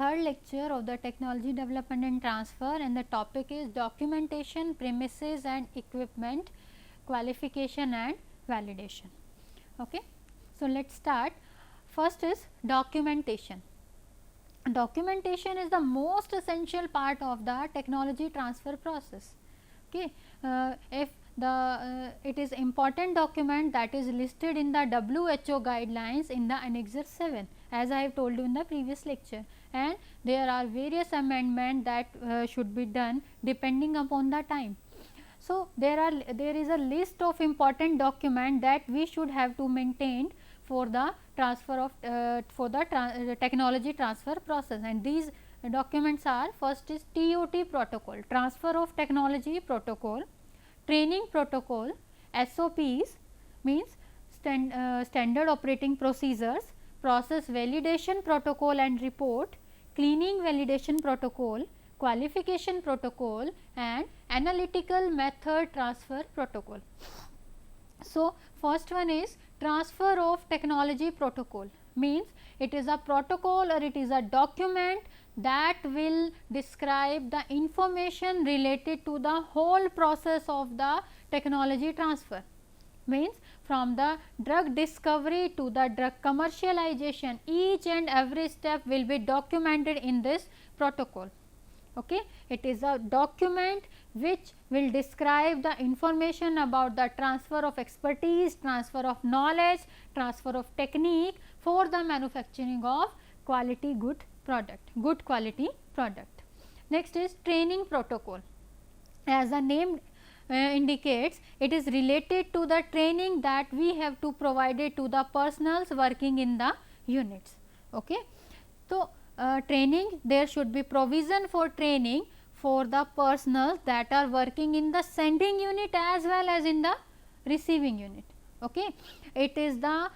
third lecture of the technology development and transfer, and the topic is documentation, premises and equipment, qualification and validation. Okay. So, let us start. First is documentation. Documentation is the most essential part of the technology transfer process. Okay. If it is important document that is listed in the WHO guidelines in the annexure 7, as I have told you in the previous lecture, and there are various amendments that should be done depending upon the time. So, there is a list of important document that we should have to maintain for the transfer of technology transfer process, and these documents are: first is TOT protocol, transfer of technology protocol, training protocol, SOPs means standard operating procedures, process validation protocol and report, cleaning validation protocol, qualification protocol and analytical method transfer protocol. So, first one is transfer of technology protocol, means it is a protocol or it is a document that will describe the information related to the whole process of the technology transfer, means from the drug discovery to the drug commercialization, each and every step will be documented in this protocol. Okay. It is a document which will describe the information about the transfer of expertise, transfer of knowledge, transfer of technique for the manufacturing of quality good quality product. Next is training protocol. As the name indicates, it is related to the training that we have to provide it to the personnels working in the units. Okay. So, training, there should be provision for training for the personnel that are working in the sending unit as well as in the receiving unit. Okay. It is the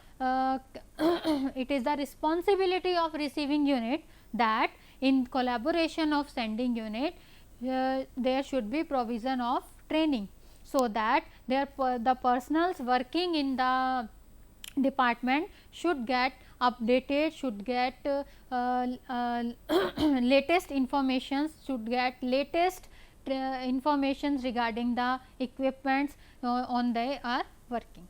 it is the responsibility of receiving unit that in collaboration of sending unit there should be provision of training, so that the personnels working in the department should get updated, should get latest informations, should get latest informations regarding the equipments on they are working.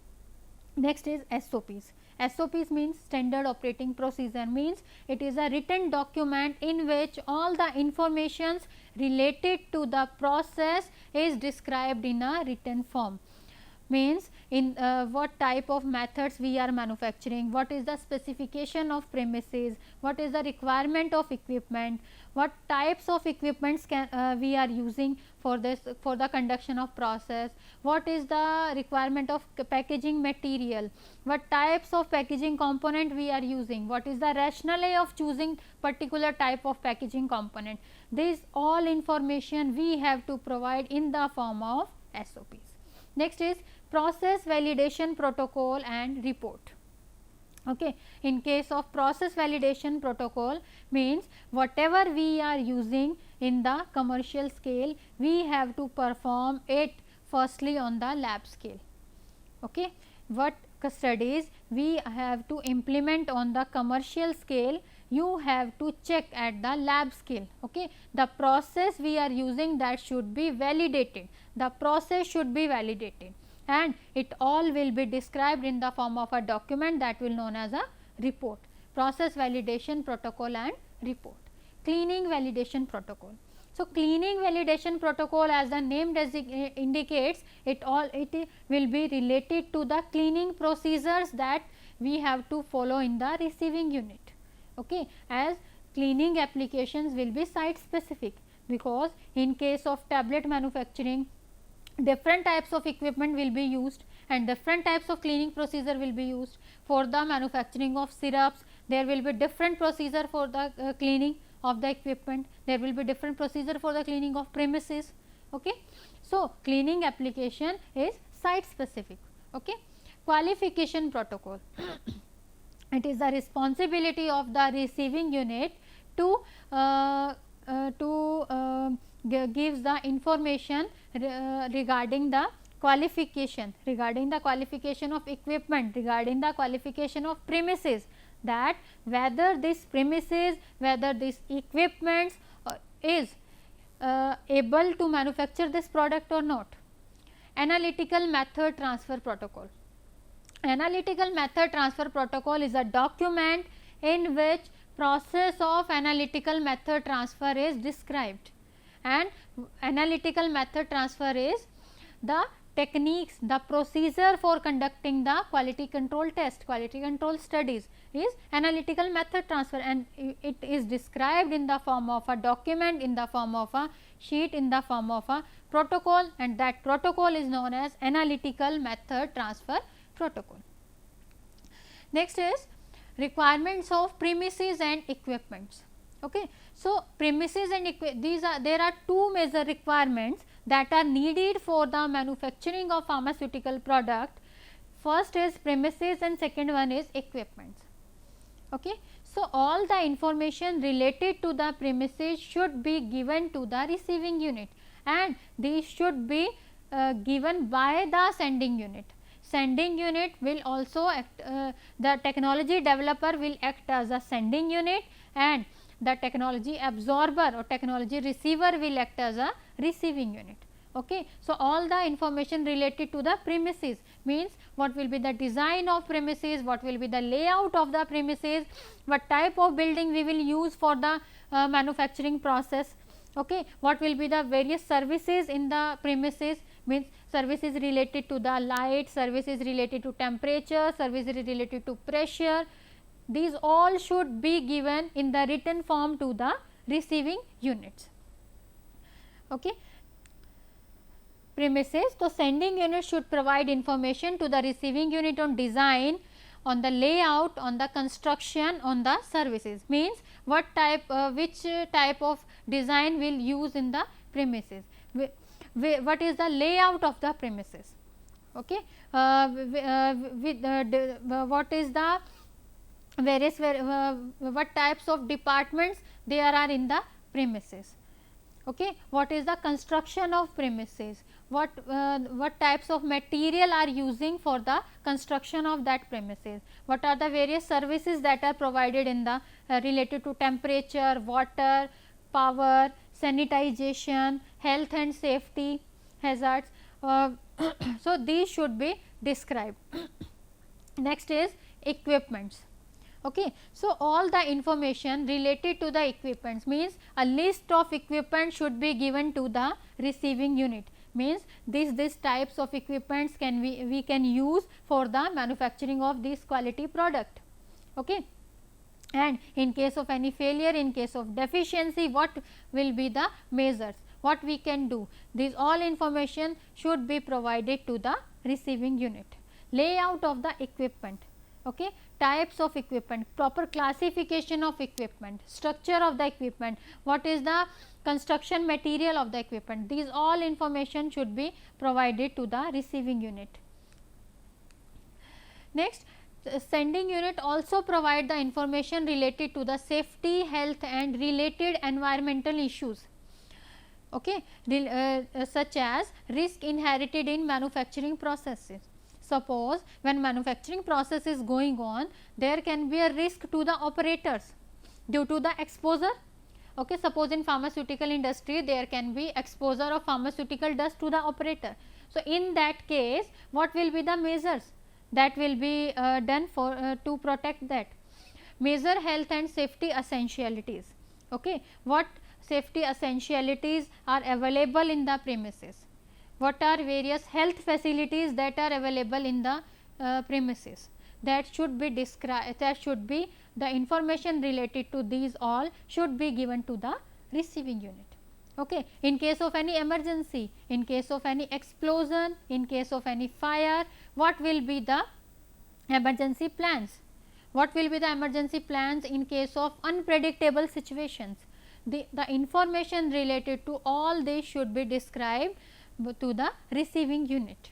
Next is SOPs. SOPs means standard operating procedure, means it is a written document in which all the informations related to the process is described in a written form. Means in what type of methods we are manufacturing, what is the specification of premises, what is the requirement of equipment, what types of equipments we are using for this, for the conduction of process, what is the requirement of packaging material, what types of packaging component we are using, what is the rationale of choosing particular type of packaging component. This all information we have to provide in the form of SOPs. Next is process validation protocol and report. Okay. In case of process validation protocol, means whatever we are using in the commercial scale, we have to perform it firstly on the lab scale. Okay. What studies we have to implement on the commercial scale, you have to check at the lab scale. Okay. The process we are using, that should be validated, the process should be validated, and it all will be described in the form of a document that will known as a report. Process validation protocol and report. Cleaning validation protocol. So, cleaning validation protocol, as the name indicates, it will be related to the cleaning procedures that we have to follow in the receiving unit. Okay. As cleaning applications will be site specific, because in case of tablet manufacturing, different types of equipment will be used and different types of cleaning procedure will be used. For the manufacturing of syrups, there will be different procedure for the cleaning of the equipment, there will be different procedure for the cleaning of premises. Okay. So, cleaning application is site specific. Okay. Qualification protocol. It is the responsibility of the receiving unit to gives the information regarding the qualification of equipment, regarding the qualification of premises, that whether this premises, whether this equipments is able to manufacture this product or not. Analytical method transfer protocol. Analytical method transfer protocol is a document in which process of analytical method transfer is described, and analytical method transfer is the techniques, the procedure for conducting the quality control test, quality control studies is analytical method transfer, and it is described in the form of a document, in the form of a sheet, in the form of a protocol, and that protocol is known as analytical method transfer protocol. Next is requirements of premises and equipments. Okay. So, premises and there are two major requirements that are needed for the manufacturing of pharmaceutical product. First is premises and second one is equipments. Okay. So, all the information related to the premises should be given to the receiving unit, and these should be given by the sending unit. Sending unit will also act, the technology developer will act as a sending unit, and the technology absorber or technology receiver will act as a receiving unit. Okay. So, all the information related to the premises means what will be the design of premises, what will be the layout of the premises, what type of building we will use for the manufacturing process, okay. What will be the various services in the premises, means services related to the light, services related to temperature, services related to pressure. These all should be given in the written form to the receiving units. Okay. Premises. So, sending unit should provide information to the receiving unit on design, on the layout, on the construction, on the services, means what type which type of design will use in the premises, what is the layout of the premises, okay. What is the various what types of departments there are in the premises, okay. What is the construction of premises, what types of material are using for the construction of that premises, what are the various services that are provided in the related to temperature, water, power, sanitization, health and safety hazards. So, these should be described. Next is equipments. Okay. So, all the information related to the equipments means a list of equipment should be given to the receiving unit, means these types of equipments can we can use for the manufacturing of this quality product. Okay. And in case of any failure, in case of deficiency, what will be the measures, what we can do, these all information should be provided to the receiving unit. Layout of the equipment, okay. Types of equipment, proper classification of equipment, structure of the equipment, what is the construction material of the equipment, these all information should be provided to the receiving unit. Next, sending unit also provide the information related to the safety, health and related environmental issues, okay, such as risk inherited in manufacturing processes. Suppose when manufacturing process is going on, there can be a risk to the operators due to the exposure. Okay. Suppose in pharmaceutical industry there can be exposure of pharmaceutical dust to the operator. So, in that case what will be the measures that will be done for to protect that? Measure health and safety essentialities. Okay. What safety essentialities are available in the premises? What are various health facilities that are available in the premises? That should be described, that should be the information related to these all should be given to the receiving unit. Okay. In case of any emergency, in case of any explosion, in case of any fire, what will be the emergency plans? What will be the emergency plans in case of unpredictable situations? The information related to all these should be described to the receiving unit.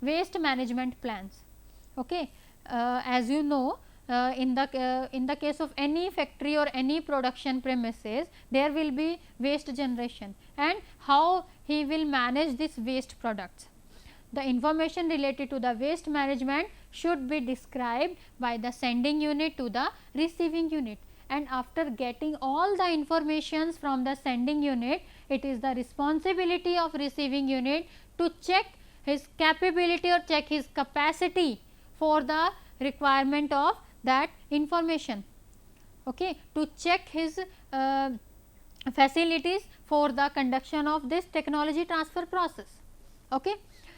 Waste management plans. Okay. As you know, in the case of any factory or any production premises, there will be waste generation and how he will manage this waste products. the information related to the waste management should be described by the sending unit to the receiving unit, and after getting all the informations from the sending unit, it is the responsibility of receiving unit to check his capability or check his capacity for the requirement of that information, okay, to check his facilities for the conduction of this technology transfer process. Okay.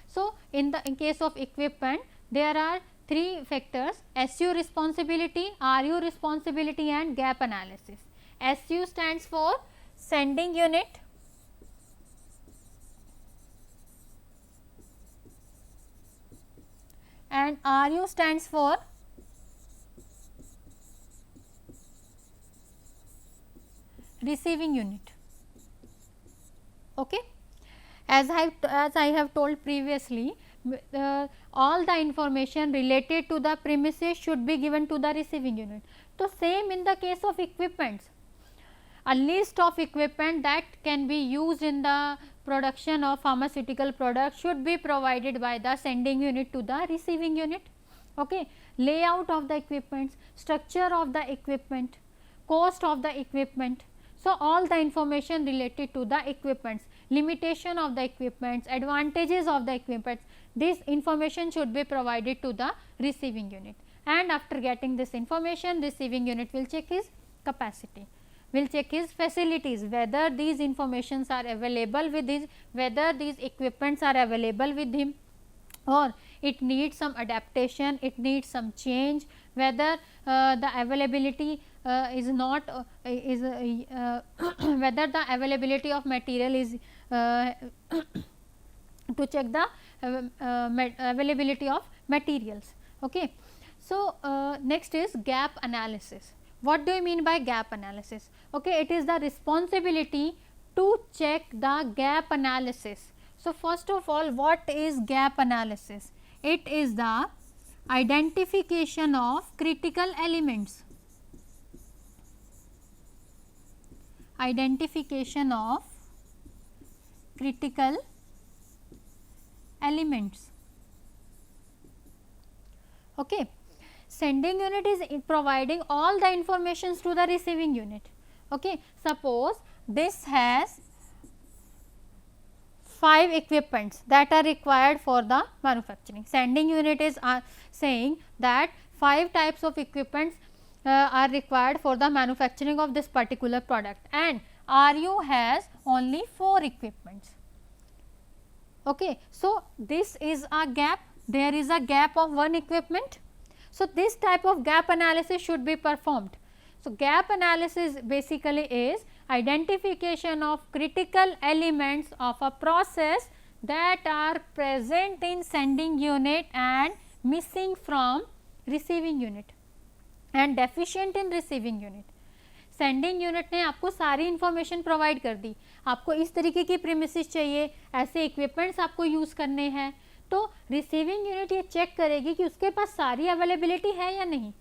So, in case of equipment, there are three factors: SU responsibility, RU responsibility and gap analysis. SU stands for sending unit, and RU stands for receiving unit. Okay. As I have told previously, all the information related to the premises should be given to the receiving unit. So, same in the case of equipments, a list of equipment that can be used in the production of pharmaceutical products should be provided by the sending unit to the receiving unit. Okay. Layout of the equipments, structure of the equipment, cost of the equipment. So, all the information related to the equipments, limitation of the equipments, advantages of the equipments, this information should be provided to the receiving unit, and after getting this information, receiving unit will check his capacity, will check his facilities, whether these informations are available with his, whether these equipments are available with him, or it needs some adaptation, it needs some change, whether the availability is not whether the availability of material is to check the availability of materials. Okay. So, next is gap analysis. What do you mean by gap analysis? Okay, it is the responsibility to check the gap analysis. So, first of all, what is gap analysis? It is the identification of critical elements, identification of critical elements. Okay. Sending unit is providing all the informations to the receiving unit. Okay. Suppose this has 5 equipments that are required for the manufacturing. Sending unit is saying that 5 types of equipments are required for the manufacturing of this particular product, and RU has only 4 equipments. Okay. So, this is a gap, there is a gap of 1 equipment. So, this type of gap analysis should be performed. So, gap analysis basically is identification of critical elements of a process that are present in sending unit and missing from receiving unit and deficient in receiving unit. Sending unit ने आपको सारी information provide कर दी, आपको इस तरीके की premises चाहिए, ऐसे इक्विपमेंट्स आपको यूज़ करने हैं, तो रिसीविंग यूनिट ये चेक करेगी कि उसके पास सारी अवेलेबिलिटी है या नहीं.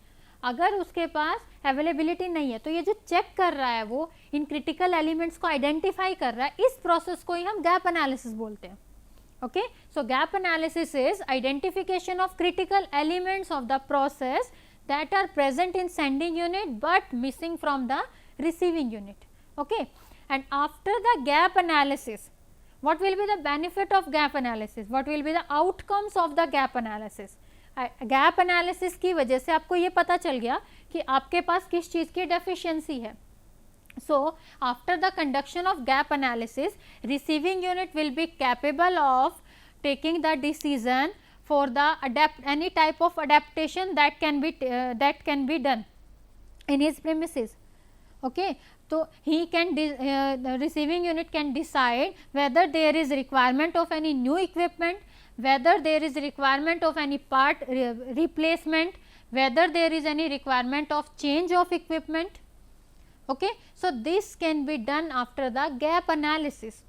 अगर उसके पास अवेलेबिलिटी नहीं है तो ये जो चेक कर रहा है वो इन क्रिटिकल एलिमेंट्स को आइडेंटिफाई कर रहा है. इस प्रोसेस को ही हम गैप एनालिसिस बोलते हैं. Okay, so gap analysis is identification of critical elements of the process that are present in sending unit but missing from the receiving unit. Okay. And after the gap analysis, what will be the benefit of gap analysis? What will be the outcomes of the gap analysis? Gap analysis की वजह से आपको ये पता चल गया कि आपके पास किस चीज़ की deficiency है. So, after the conduction of gap analysis, receiving unit will be capable of taking the decision for the any type of adaptation that can be done in his premises. Okay. So, he can the receiving unit can decide whether there is requirement of any new equipment, whether there is requirement of any part replacement, whether there is any requirement of change of equipment. Okay. So, this can be done after the gap analysis.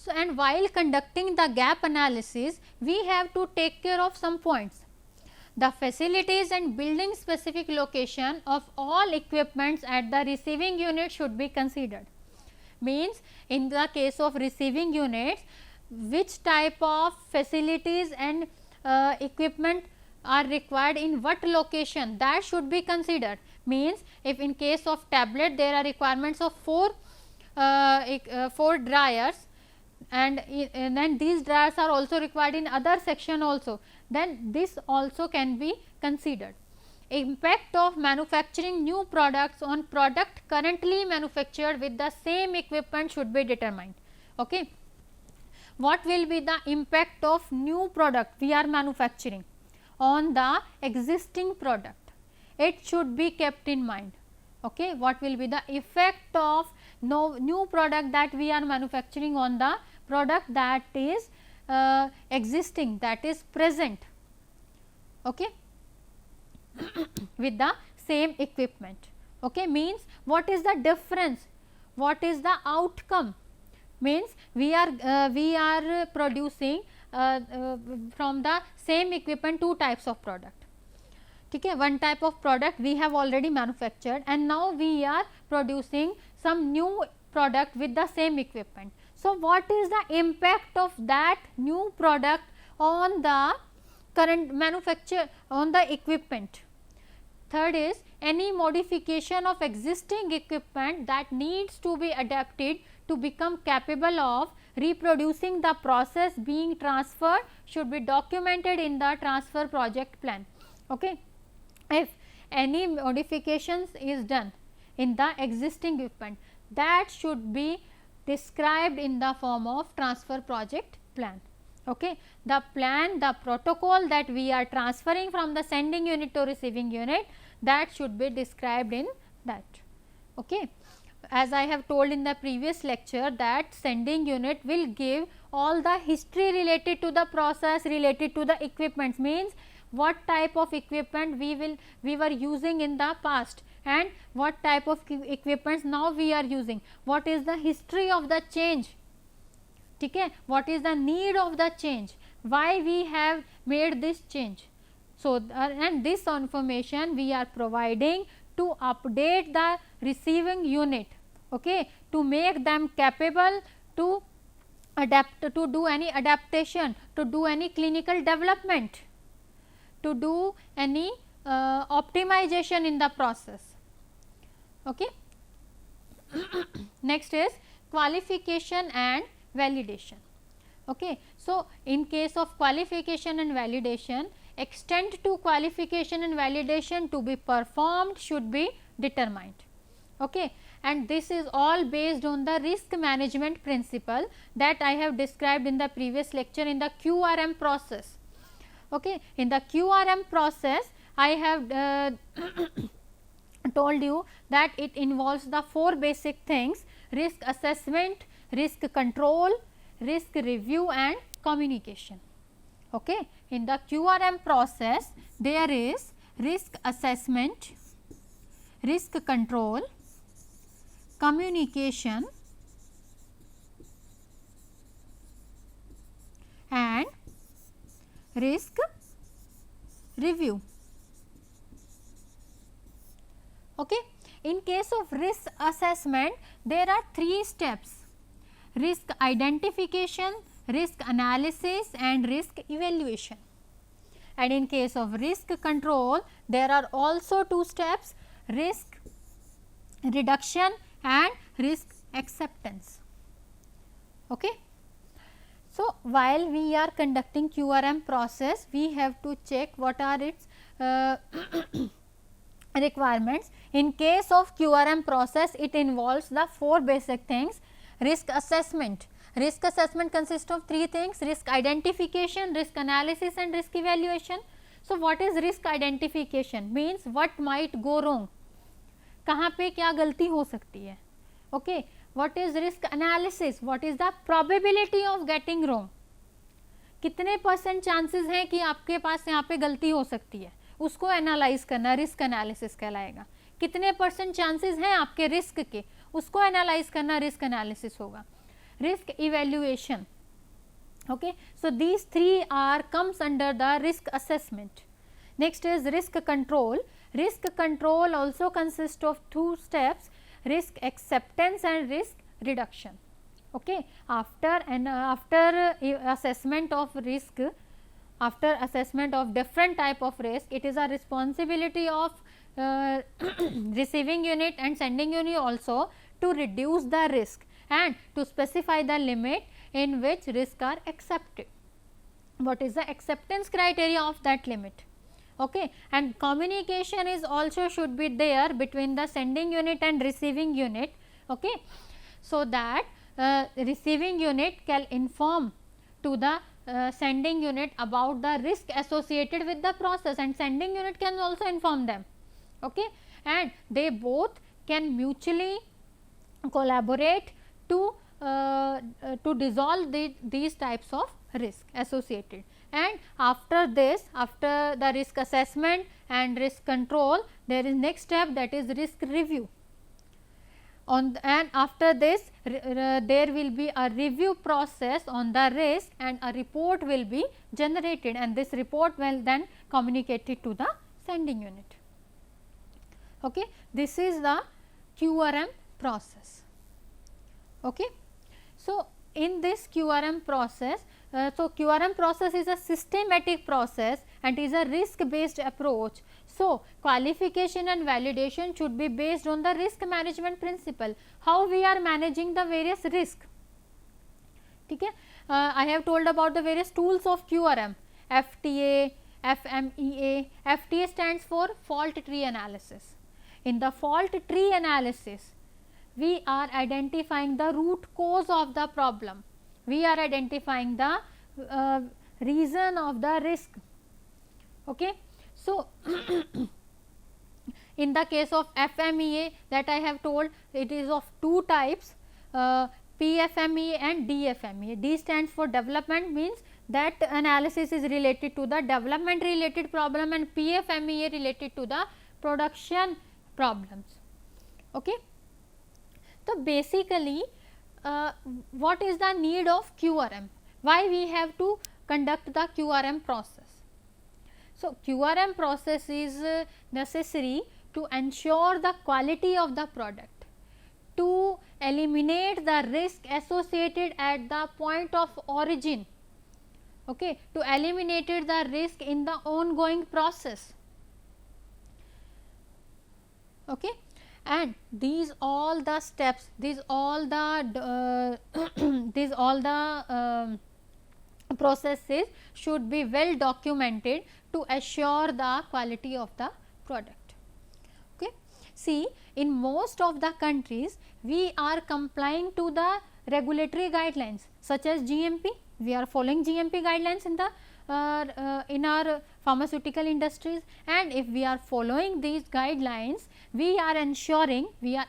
So, and while conducting the gap analysis, we have to take care of some points. The facilities and building specific location of all equipments at the receiving unit should be considered. Means in the case of receiving units, which type of facilities and equipment are required in what location, that should be considered. Means if in case of tablet there are requirements of 4 dryers, and then these dryers are also required in other section also, then this also can be considered. Impact of manufacturing new products on product currently manufactured with the same equipment should be determined. Okay. What will be the impact of new product we are manufacturing on the existing product? It should be kept in mind. Okay. What will be the effect of new product that we are manufacturing on the product that is existing, that is present, okay, with the same equipment. Okay. Means what is the difference, what is the outcome? Means we are producing from the same equipment 2 types of product. Okay. One type of product we have already manufactured, and now we are producing some new product with the same equipment. So, what is the impact of that new product on the current manufacture, on the equipment? Third is any modification of existing equipment that needs to be adapted to become capable of reproducing the process being transferred should be documented in the transfer project plan. Okay. If any modifications is done in the existing equipment, that should be described in the form of transfer project plan. Okay. The plan, the protocol that we are transferring from the sending unit to receiving unit, that should be described in that. Okay. As I have told in the previous lecture, that sending unit will give all the history related to the process, related to the equipment, means what type of equipment we were using in the past and what type of equipments now we are using, what is the history of the change, okay, what is the need of the change, why we have made this change. So, and this information we are providing to update the receiving unit, okay, to make them capable to adapt, to do any adaptation, to do any clinical development, to do any optimization in the process. Okay. Next is qualification and validation. Okay. So, in case of qualification and validation, extent to qualification and validation to be performed should be determined. Okay. And this is all based on the risk management principle that I have described in the previous lecture in the QRM process. Okay. In the QRM process, I have told you that it involves the 4 basic things: risk assessment, risk control, risk review and communication. Okay. In the QRM process, there is risk assessment, risk control, communication and risk review. Okay. In case of risk assessment, there are 3 steps: risk identification, risk analysis and risk evaluation. And in case of risk control, there are also 2 steps: risk reduction and risk acceptance. Okay. So, while we are conducting QRM process, we have to check what are its requirements. In case of QRM process, it involves the 4 basic things: risk assessment. Risk assessment consists of 3 things: risk identification, risk analysis and risk evaluation. So, what is risk identification? Means what might go wrong, कहाँ पे क्या गलती हो सकती है. Okay. What is risk analysis? What is the probability of getting wrong? कितने % chances हैं कि आपके पास यहाँ पे गलती हो सकती है, उसको एनालाइज करना रिस्क एनालिसिस कहलाएगा. कितने % चांसेस हैं आपके रिस्क के, उसको एनालाइज करना रिस्क एनालिसिस होगा. Risk evaluation. Okay. So, these 3 are comes under the risk assessment. Next is risk control. Risk control also consists of 2 steps: risk acceptance and risk reduction. Okay. After assessment of risk, after assessment of different type of risk, it is a responsibility of receiving unit and sending unit also to reduce the risk and to specify the limit in which risk are accepted. What is the acceptance criteria of that limit? Okay. And communication is also should be there between the sending unit and receiving unit, okay, so that receiving unit can inform to the sending unit about the risk associated with the process, and sending unit can also inform them, okay, and they both can mutually collaborate to dissolve these types of risk associated. And after this, after the risk assessment and risk control, there is next step, that is risk review. And after this there will be a review process on the risk and a report will be generated, and this report will then communicated to the sending unit. Okay. This is the QRM process. Okay. So, in this QRM process, so QRM process is a systematic process and is a risk based approach. So, qualification and validation should be based on the risk management principle, how we are managing the various risk. Okay. I have told about the various tools of QRM, FTA, FMEA. FTA stands for fault tree analysis. In the fault tree analysis, we are identifying the root cause of the problem, we are identifying the reason of the risk. Okay. So, in the case of FMEA that I have told, it is of two types, PFMEA and DFMEA. D stands for development, means that analysis is related to the development related problem, and PFMEA related to the production problems. Okay. So, basically what is the need of QRM? Why we have to conduct the QRM process? So, QRM process is necessary to ensure the quality of the product, to eliminate the risk associated at the point of origin, okay, to eliminate the risk in the ongoing process. Okay. And these all the steps, these all the processes should be well documented to assure the quality of the product. Okay. See, in most of the countries we are complying to the regulatory guidelines such as GMP. We are following GMP guidelines in our pharmaceutical industries, and if we are following these guidelines, we are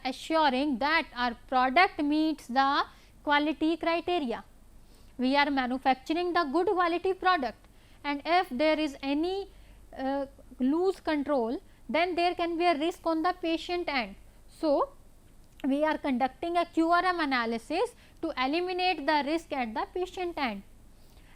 assuring that our product meets the quality criteria. We are manufacturing the good quality product, and if there is any loose control, then there can be a risk on the patient end. So, we are conducting a QRM analysis to eliminate the risk at the patient end.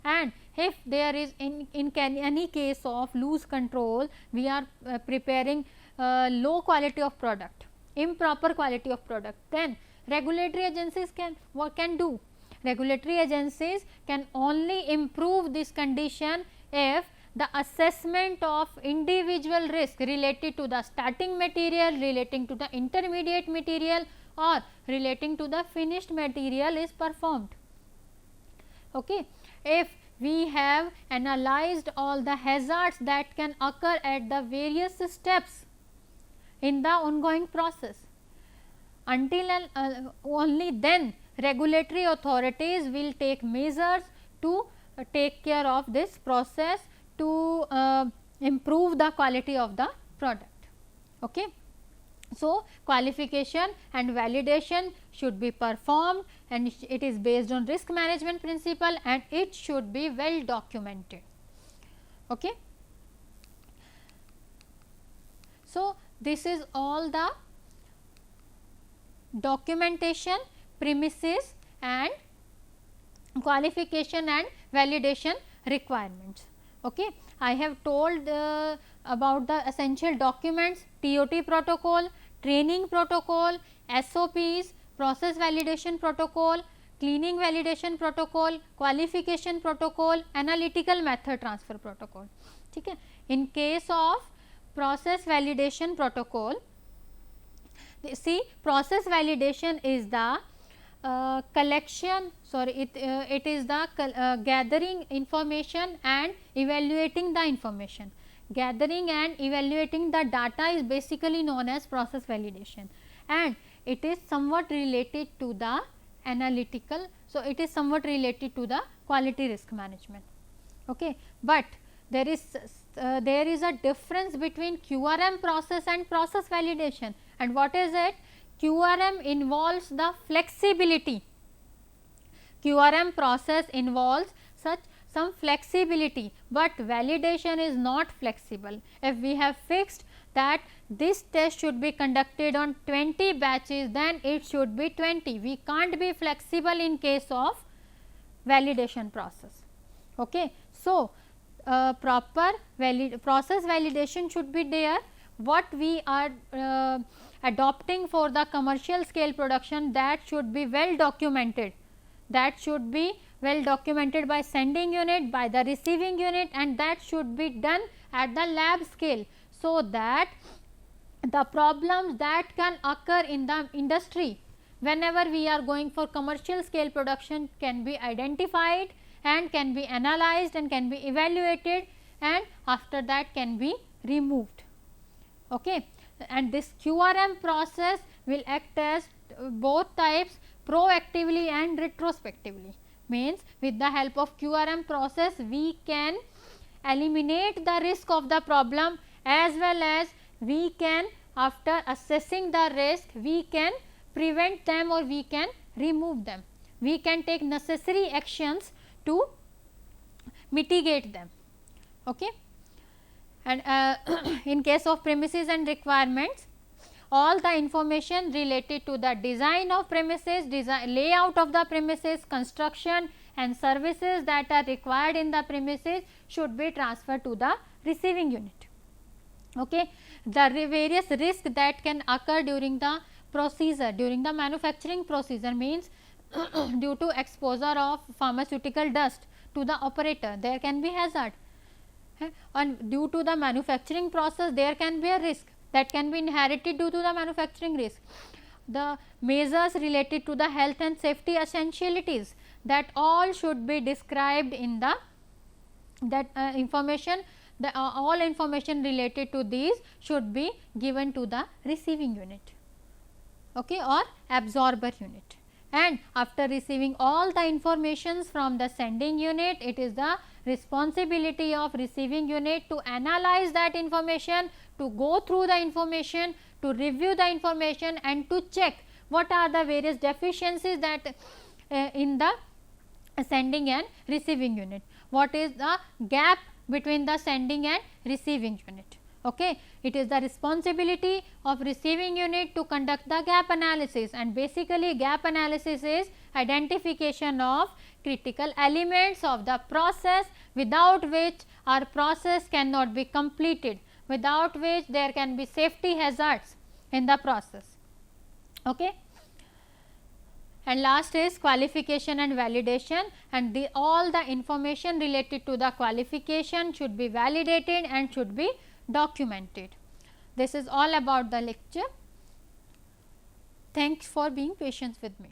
And if there is in any case of loose control, we are preparing low quality of product, improper quality of product, then regulatory agencies what can do? Regulatory agencies can only improve this condition if the assessment of individual risk related to the starting material, relating to the intermediate material, or relating to the finished material is performed. Okay. If we have analyzed all the hazards that can occur at the various steps in the ongoing process, until and only then regulatory authorities will take measures to take care of this process to improve the quality of the product. Okay. So, qualification and validation should be performed, and it is based on risk management principle, and it should be well documented. Okay. So, this is all the documentation, premises and qualification and validation requirements. Okay. I have told about the essential documents, TOT protocol, training protocol, SOPs, process validation protocol, cleaning validation protocol, qualification protocol, analytical method transfer protocol. ठीक है. In case of process validation protocol, see, process validation is the collection, sorry, it is the gathering information and evaluating the information. Gathering and evaluating the data is basically known as process validation, and it is somewhat related to the analytical. So, it is somewhat related to the quality risk management. Okay. But there is a difference between QRM process and process validation, and what is it? QRM involves the flexibility. QRM process involves some flexibility, but validation is not flexible. If we have fixed that this test should be conducted on 20 batches, then it should be 20. We can't be flexible in case of validation process. Okay. So, proper process validation should be there. What we are adopting for the commercial scale production, that should be well documented. That should be well documented by sending unit, by the receiving unit, and that should be done at the lab scale, so that the problems that can occur in the industry whenever we are going for commercial scale production can be identified and can be analyzed and can be evaluated, and after that can be removed. Okay. And this QRM process will act as both types, proactively and retrospectively. Means with the help of QRM process we can eliminate the risk of the problem, as well as we can, after assessing the risk, we can prevent them or we can remove them. We can take necessary actions to mitigate them. Okay. And in case of premises and requirements, all the information related to the design of premises, layout of the premises, construction and services that are required in the premises should be transferred to the receiving unit. Okay. The various risks that can occur during the procedure, during the manufacturing procedure, means due to exposure of pharmaceutical dust to the operator, there can be hazard, and due to the manufacturing process there can be a risk that can be inherited due to the manufacturing risk. The measures related to the health and safety essentialities, that all should be described in the information. All information related to these should be given to the receiving unit, okay, or absorber unit. And after receiving all the informations from the sending unit, it is the responsibility of receiving unit to analyze that information, to go through the information, to review the information, and to check what are the various deficiencies that in the sending and receiving unit, what is the gap between the sending and receiving unit. Okay. It is the responsibility of receiving unit to conduct the gap analysis, and basically gap analysis is identification of critical elements of the process, without which our process cannot be completed, without which there can be safety hazards in the process. Okay. And last is qualification and validation, and all the information related to the qualification should be validated and should be documented. This is all about the lecture. Thanks for being patient with me.